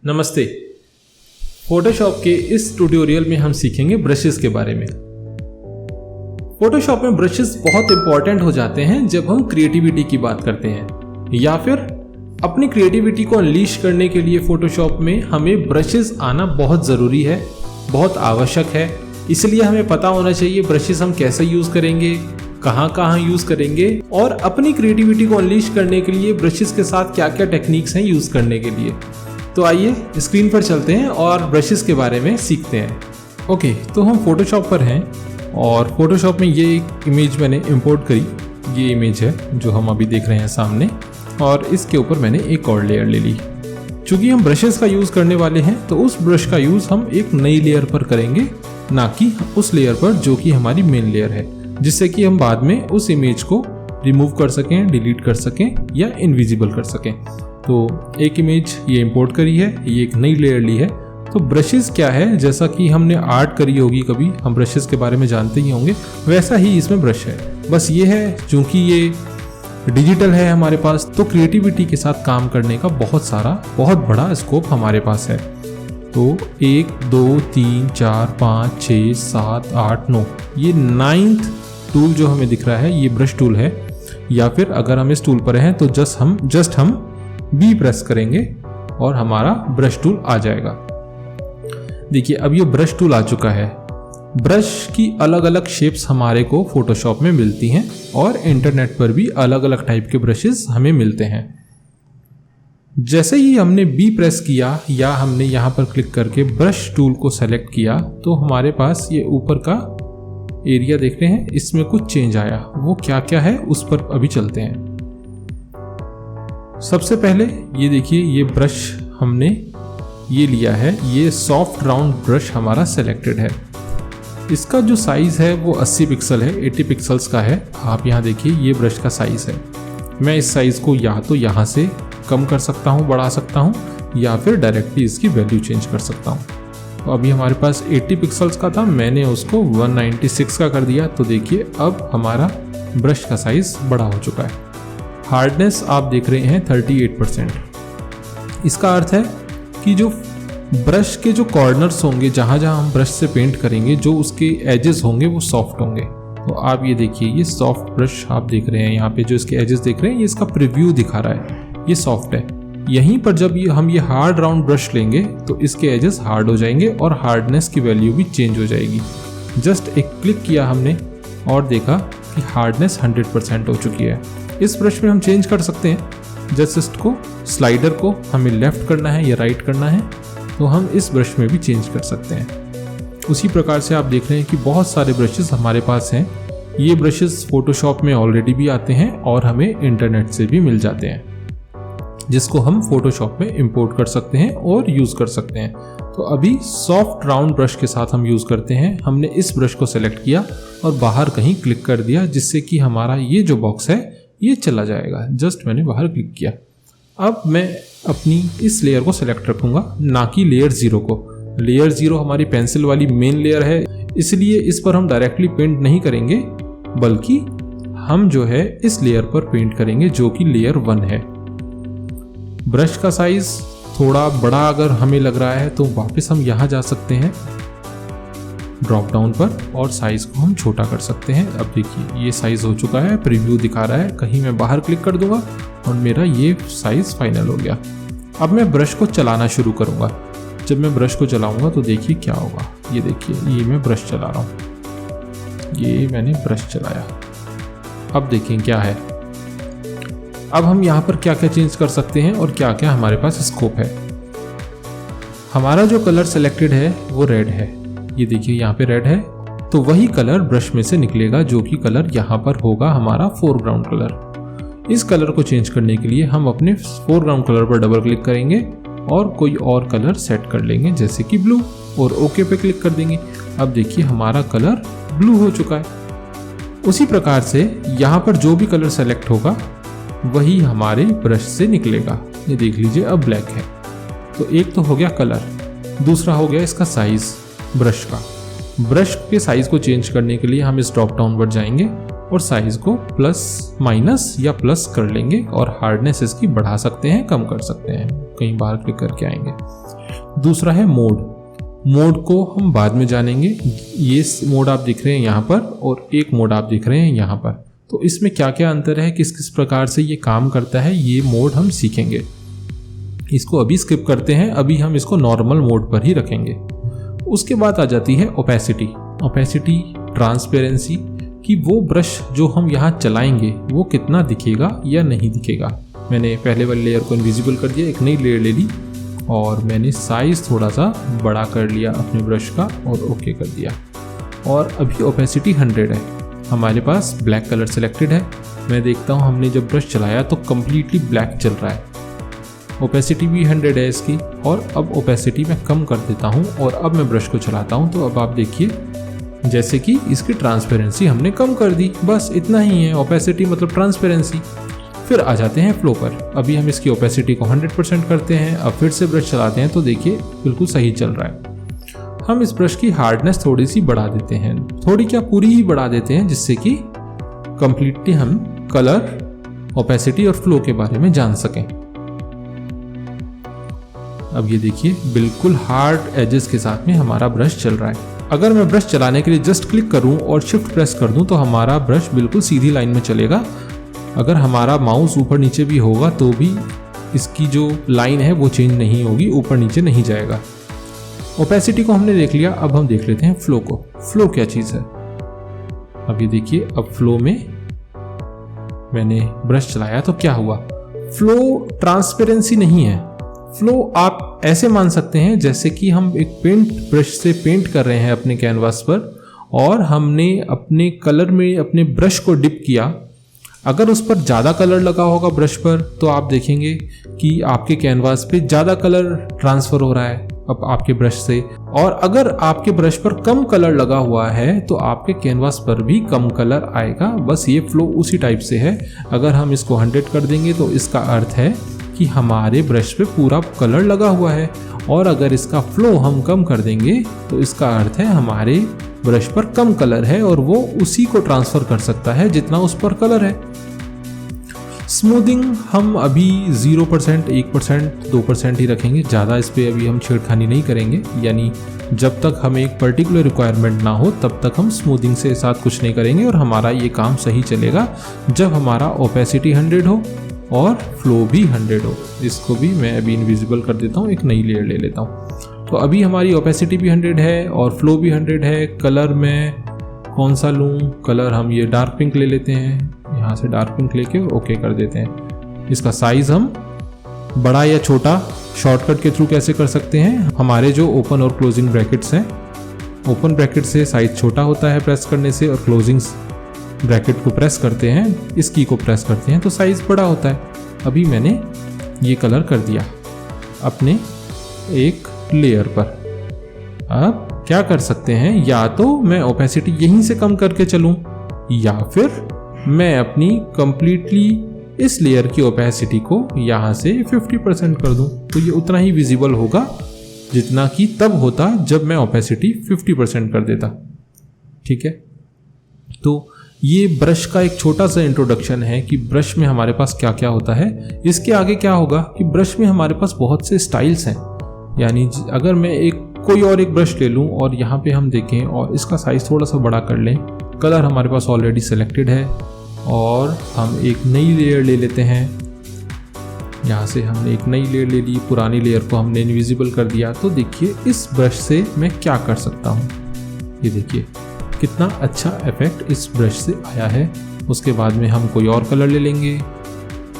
नमस्ते। फोटोशॉप के इस ट्यूटोरियल में हम सीखेंगे ब्रशेस के बारे में। फोटोशॉप में ब्रशेस बहुत इंपॉर्टेंट हो जाते हैं जब हम क्रिएटिविटी की बात करते हैं या फिर अपनी क्रिएटिविटी को अनलीश करने के लिए फोटोशॉप में हमें ब्रशेस आना बहुत ज़रूरी है, बहुत आवश्यक है। इसलिए हमें पता होना चाहिए ब्रशेस हम कैसे यूज़ करेंगे, कहाँ कहाँ यूज़ करेंगे और अपनी क्रिएटिविटी को अनलीश करने के लिए ब्रशेस के साथ क्या क्या टेक्निक्स हैं यूज़ करने के लिए। तो आइए स्क्रीन पर चलते हैं और ब्रशेस के बारे में सीखते हैं। ओके, तो हम फोटोशॉप पर हैं और फोटोशॉप में ये एक इमेज मैंने इंपोर्ट करी। ये इमेज है जो हम अभी देख रहे हैं सामने, और इसके ऊपर मैंने एक और लेयर ले ली। चूँकि हम ब्रशेस का यूज़ करने वाले हैं तो उस ब्रश का यूज़ हम एक नई लेयर पर करेंगे, ना कि उस लेयर पर जो कि हमारी मेन लेयर है, जिससे कि हम बाद में उस इमेज को रिमूव कर सकें, डिलीट कर सकें या इनविजिबल कर सकें। तो एक इमेज ये इंपोर्ट करी है, ये एक नई लेयर ली है। तो ब्रशेस क्या है, जैसा कि हमने आर्ट करी होगी कभी, हम ब्रशेस के बारे में जानते ही होंगे, वैसा ही इसमें ब्रश है। बस ये है चूँकि ये डिजिटल है हमारे पास, तो क्रिएटिविटी के साथ काम करने का बहुत बड़ा स्कोप हमारे पास है। तो 1 2 3 4 5 6 7 8 9, ये 9th टूल जो हमें दिख रहा है ये ब्रश टूल है। या फिर अगर हम इस टूल पर हैं तो जस्ट हम बी प्रेस करेंगे और हमारा ब्रश टूल आ जाएगा। देखिए अब ये ब्रश टूल आ चुका है। ब्रश की अलग अलग शेप्स हमारे को फोटोशॉप में मिलती हैं और इंटरनेट पर भी अलग अलग टाइप के ब्रशेस हमें मिलते हैं। जैसे ही हमने बी प्रेस किया या हमने यहाँ पर क्लिक करके ब्रश टूल को सेलेक्ट किया तो हमारे पास ये ऊपर का एरिया देख रहे हैं, इसमें कुछ चेंज आया। वो क्या क्या है उस पर अभी चलते हैं। सबसे पहले ये देखिए, ये ब्रश हमने ये लिया है, ये सॉफ्ट राउंड ब्रश हमारा सेलेक्टेड है। इसका जो साइज़ है वो 80 पिक्सल है, 80 पिक्सल्स का है। आप यहाँ देखिए ये ब्रश का साइज़ है। मैं इस साइज़ को या तो यहाँ से कम कर सकता हूँ, बढ़ा सकता हूँ, या फिर डायरेक्टली इसकी वैल्यू चेंज कर सकता हूँ। तो अभी हमारे पास 80 पिक्सल्स का था, मैंने उसको 196 का कर दिया। तो देखिए अब हमारा ब्रश का साइज़ बड़ा हो चुका है। हार्डनेस आप देख रहे हैं 38%। इसका अर्थ है कि जो ब्रश के जो कॉर्नर्स होंगे, जहाँ जहाँ हम ब्रश से पेंट करेंगे, जो उसके एजेस होंगे वो सॉफ्ट होंगे। तो आप ये देखिए, ये सॉफ्ट ब्रश आप देख रहे हैं, यहाँ पे जो इसके एजेस देख रहे हैं, ये इसका प्रीव्यू दिखा रहा है, ये सॉफ्ट है। यहीं पर जब हम ये हार्ड राउंड ब्रश लेंगे तो इसके एजेस हार्ड हो जाएंगे और हार्डनेस की वैल्यू भी चेंज हो जाएगी। जस्ट एक क्लिक किया हमने और देखा कि हार्डनेस 100% हो चुकी है। इस ब्रश में हम चेंज कर सकते हैं। जस्ट इसको स्लाइडर को हमें लेफ्ट करना है या राइट करना है तो हम इस ब्रश में भी चेंज कर सकते हैं। उसी प्रकार से आप देख रहे हैं कि बहुत सारे ब्रशेस हमारे पास हैं। ये ब्रशेस फोटोशॉप में ऑलरेडी भी आते हैं और हमें इंटरनेट से भी मिल जाते हैं, जिसको हम फोटोशॉप में इंपोर्ट कर सकते हैं और यूज़ कर सकते हैं। तो अभी सॉफ्ट राउंड ब्रश के साथ हम यूज़ करते हैं। हमने इस ब्रश को सेलेक्ट किया और बाहर कहीं क्लिक कर दिया, जिससे कि हमारा ये जो बॉक्स है ये चला जाएगा। जस्ट मैंने बाहर क्लिक किया। अब मैं अपनी इस लेयर को सेलेक्ट रखूँगा, ना कि लेयर 0 को। लेयर 0 हमारी पेंसिल वाली मेन लेयर है, इसलिए इस पर हम डायरेक्टली पेंट नहीं करेंगे, बल्कि हम जो है इस लेयर पर पेंट करेंगे जो कि लेयर 1 है। ब्रश का साइज़ थोड़ा बड़ा अगर हमें लग रहा है तो वापस हम यहाँ जा सकते हैं ड्रॉप डाउन पर और साइज़ को हम छोटा कर सकते हैं। अब देखिए ये साइज़ हो चुका है, प्रीव्यू दिखा रहा है। कहीं मैं बाहर क्लिक कर दूंगा और मेरा ये साइज़ फाइनल हो गया। अब मैं ब्रश को चलाना शुरू करूँगा। जब मैं ब्रश को चलाऊँगा तो देखिए क्या होगा। ये देखिए, ये मैं ब्रश चला रहा हूँ, ये मैंने ब्रश चलाया। अब देखें क्या है। अब हम यहाँ पर क्या क्या चेंज कर सकते हैं और क्या क्या हमारे पास स्कोप है। हमारा जो कलर सेलेक्टेड है वो रेड है। ये देखिए यहाँ पे रेड है, तो वही कलर ब्रश में से निकलेगा जो कि कलर यहाँ पर होगा हमारा फोरग्राउंड कलर। इस कलर को चेंज करने के लिए हम अपने फोरग्राउंड कलर पर डबल क्लिक करेंगे और कोई और कलर सेट कर लेंगे, जैसे कि ब्लू, और ओके पे क्लिक कर देंगे। अब देखिए हमारा कलर ब्लू हो चुका है। उसी प्रकार से यहाँ पर जो भी कलर सेलेक्ट होगा वही हमारे ब्रश से निकलेगा। ये देख लीजिए अब ब्लैक है। तो एक तो हो गया कलर, दूसरा हो गया इसका साइज ब्रश का। ब्रश के साइज को चेंज करने के लिए हम इस ड्रॉप डाउन पर जाएंगे और साइज को प्लस माइनस या प्लस कर लेंगे और हार्डनेस इसकी बढ़ा सकते हैं, कम कर सकते हैं, कहीं बाहर क्लिक करके आएंगे। दूसरा है मोड को हम बाद में जानेंगे। ये मोड आप दिख रहे हैं यहाँ पर और एक मोड आप दिख रहे हैं यहाँ पर, तो इसमें क्या क्या अंतर है, किस किस प्रकार से ये काम करता है, ये मोड हम सीखेंगे। इसको अभी स्किप करते हैं, अभी हम इसको नॉर्मल मोड पर ही रखेंगे। उसके बाद आ जाती है ओपेसिटी ट्रांसपेरेंसी, कि वो ब्रश जो हम यहाँ चलाएंगे वो कितना दिखेगा या नहीं दिखेगा। मैंने पहले वाले लेयर को इनविजिबल कर दिया, एक नई लेयर ले ली और मैंने साइज़ थोड़ा सा बड़ा कर लिया अपने ब्रश का और ओके कर दिया। और अभी ओपेसिटी 100 है, हमारे पास ब्लैक कलर सिलेक्टेड है। मैं देखता हूँ हमने जब ब्रश चलाया तो कम्प्लीटली ब्लैक चल रहा है। ओपेसिटी भी 100 है इसकी, और अब ओपेसिटी मैं कम कर देता हूँ और अब मैं ब्रश को चलाता हूँ तो अब आप देखिए जैसे कि इसकी ट्रांसपेरेंसी हमने कम कर दी। बस इतना ही है, ओपेसिटी मतलब ट्रांसपेरेंसी। फिर आ जाते हैं फ्लो पर। अभी हम इसकी ओपेसिटी को 100% करते हैं। अब फिर से ब्रश चलाते हैं तो देखिए बिल्कुल सही चल रहा है। हम इस ब्रश की हार्डनेस थोड़ी सी बढ़ा देते हैं, थोड़ी क्या पूरी ही बढ़ा देते हैं, जिससे कि कंप्लीटली हम कलर, ओपेसिटी और फ्लो के बारे में जान सकें। अब ये देखिए बिल्कुल हार्ड एजेस के साथ में हमारा ब्रश चल रहा है। अगर मैं ब्रश चलाने के लिए जस्ट क्लिक करूं और शिफ्ट प्रेस कर दूं तो हमारा ब्रश बिल्कुल सीधी लाइन में चलेगा। अगर हमारा माउस ऊपर नीचे भी होगा तो भी इसकी जो लाइन है वो चेंज नहीं होगी, ऊपर नीचे नहीं जाएगा। ओपेसिटी को हमने देख लिया, अब हम देख लेते हैं फ्लो को। फ्लो क्या चीज़ है, अब ये देखिए, अब फ्लो में मैंने ब्रश चलाया तो क्या हुआ। फ्लो ट्रांसपेरेंसी नहीं है। फ्लो आप ऐसे मान सकते हैं जैसे कि हम एक पेंट ब्रश से पेंट कर रहे हैं अपने कैनवास पर और हमने अपने कलर में अपने ब्रश को डिप किया। अगर उस पर ज़्यादा कलर लगा होगा ब्रश पर तो आप देखेंगे कि आपके कैनवास पे ज़्यादा कलर ट्रांसफ़र हो रहा है अब आपके ब्रश से, और अगर आपके ब्रश पर कम कलर लगा हुआ है तो आपके कैनवास पर भी कम कलर आएगा। बस ये फ्लो उसी टाइप से है। अगर हम इसको 100 कर देंगे तो इसका अर्थ है कि हमारे ब्रश पे पूरा कलर लगा हुआ है, और अगर इसका फ्लो हम कम कर देंगे तो इसका अर्थ है हमारे ब्रश पर कम कलर है और वो उसी को ट्रांसफ़र कर सकता है जितना उस पर कलर है। स्मूथिंग हम अभी 0%, 1%, 2% ही रखेंगे, ज़्यादा इस पर अभी हम छेड़खानी नहीं करेंगे। यानी जब तक हमें एक पर्टिकुलर रिक्वायरमेंट ना हो तब तक हम स्मूथिंग से साथ कुछ नहीं करेंगे और हमारा ये काम सही चलेगा जब हमारा ओपेसिटी 100 हो और फ्लो भी 100 हो। इसको भी मैं अभी इनविजिबल कर देता हूँ, एक नई लेयर ले लेता हूँ। तो अभी हमारी ओपेसिटी भी 100 है और फ्लो भी 100 है। कलर मैं कौन सा लूँ, कलर हम ये डार्क पिंक ले लेते हैं, यहाँ से डार्क पिंक लेके ओके कर देते हैं। इसका साइज़ हम बड़ा या छोटा शॉर्टकट के थ्रू कैसे कर सकते हैं। हमारे जो ओपन और क्लोजिंग ब्रैकेट्स हैं, ओपन ब्रैकेट से साइज़ छोटा होता है प्रेस करने से, और क्लोजिंग ब्रैकेट को प्रेस करते हैं, इस की को प्रेस करते हैं तो साइज़ बड़ा होता है। अभी मैंने ये कलर कर दिया अपने एक लेयर पर। अब क्या कर सकते हैं, या तो मैं ओपेसिटी यहीं से कम करके चलूं या फिर मैं अपनी कंप्लीटली इस लेयर की ओपेसिटी को यहाँ से 50% कर दूं, तो ये उतना ही विजिबल होगा जितना कि तब होता जब मैं ओपेसिटी 50% कर देता। ठीक है, तो ये ब्रश का एक छोटा सा इंट्रोडक्शन है कि ब्रश में हमारे पास क्या क्या होता है। इसके आगे क्या होगा कि ब्रश में हमारे पास बहुत से स्टाइल्स हैं। यानी अगर मैं कोई और एक ब्रश ले लूँ और यहाँ पे हम देखें और इसका साइज़ थोड़ा सा बड़ा कर लें, कलर हमारे पास ऑलरेडी सेलेक्टेड है और हम एक नई लेयर ले लेते हैं। यहाँ से हमने एक नई लेयर ले ली, पुरानी लेयर को हमने इनविजिबल कर दिया। तो देखिए इस ब्रश से मैं क्या कर सकता हूँ, ये देखिए कितना अच्छा इफेक्ट इस ब्रश से आया है। उसके बाद में हम कोई और कलर ले लेंगे,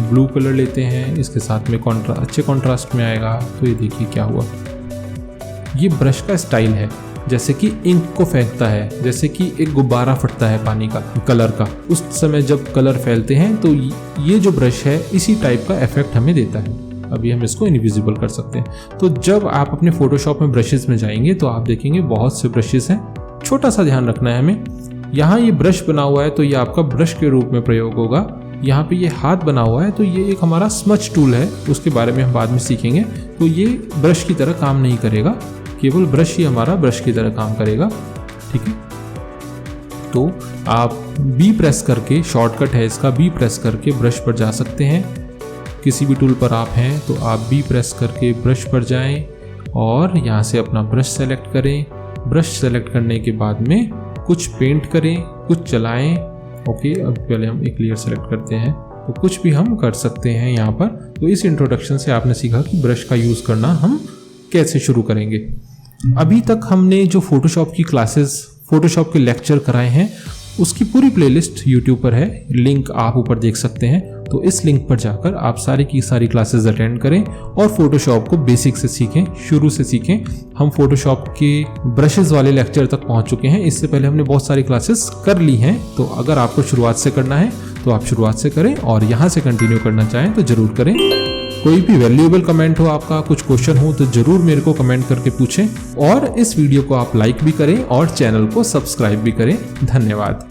ब्लू कलर लेते हैं, इसके साथ में अच्छे कॉन्ट्रास्ट में आएगा। तो ये देखिए क्या हुआ, ये ब्रश का स्टाइल है, जैसे कि इंक को फेंकता है, जैसे कि एक गुब्बारा फटता है पानी का, कलर का। उस समय जब कलर फैलते हैं तो ये जो ब्रश है इसी टाइप का इफेक्ट हमें देता है। अभी हम इसको इनविजिबल कर सकते हैं। तो जब आप अपने फोटोशॉप में ब्रशेस में जाएंगे तो आप देखेंगे बहुत से ब्रशेस हैं। छोटा सा ध्यान रखना है हमें, यहाँ ये ब्रश बना हुआ है तो ये आपका ब्रश के रूप में प्रयोग होगा। यहाँ पे ये हाथ बना हुआ है तो ये एक हमारा स्मच टूल है, उसके बारे में हम बाद में सीखेंगे। तो ये ब्रश की तरह काम नहीं करेगा, केवल ब्रश ही हमारा ब्रश की तरह काम करेगा। ठीक है, तो आप बी प्रेस करके, शॉर्टकट है इसका, बी प्रेस करके ब्रश पर जा सकते हैं। किसी भी टूल पर आप हैं तो आप बी प्रेस करके ब्रश पर जाएं और यहाँ से अपना ब्रश सेलेक्ट करें। ब्रश सेलेक्ट करने के बाद में कुछ पेंट करें, कुछ चलाएं। ओके, अब पहले हम एक लेयर सेलेक्ट करते हैं, तो कुछ भी हम कर सकते हैं यहाँ पर। तो इस इंट्रोडक्शन से आपने सीखा कि ब्रश का यूज़ करना हम कैसे शुरू करेंगे। अभी तक हमने जो फोटोशॉप की क्लासेस, फोटोशॉप के लेक्चर कराए हैं, उसकी पूरी प्लेलिस्ट यूट्यूब पर है, लिंक आप ऊपर देख सकते हैं। तो इस लिंक पर जाकर आप सारी की सारी क्लासेस अटेंड करें और फोटोशॉप को बेसिक से सीखें, शुरू से सीखें। हम फोटोशॉप के ब्रशेस वाले लेक्चर तक पहुंच चुके हैं, इससे पहले हमने बहुत सारी क्लासेस कर ली हैं। तो अगर आपको शुरुआत से करना है तो आप शुरुआत से करें और यहाँ से कंटिन्यू करना चाहें तो ज़रूर करें। कोई भी वैल्यूएबल कमेंट हो आपका, कुछ क्वेश्चन हो तो ज़रूर मेरे को कमेंट करके पूछें और इस वीडियो को आप लाइक भी करें और चैनल को सब्सक्राइब भी करें। धन्यवाद।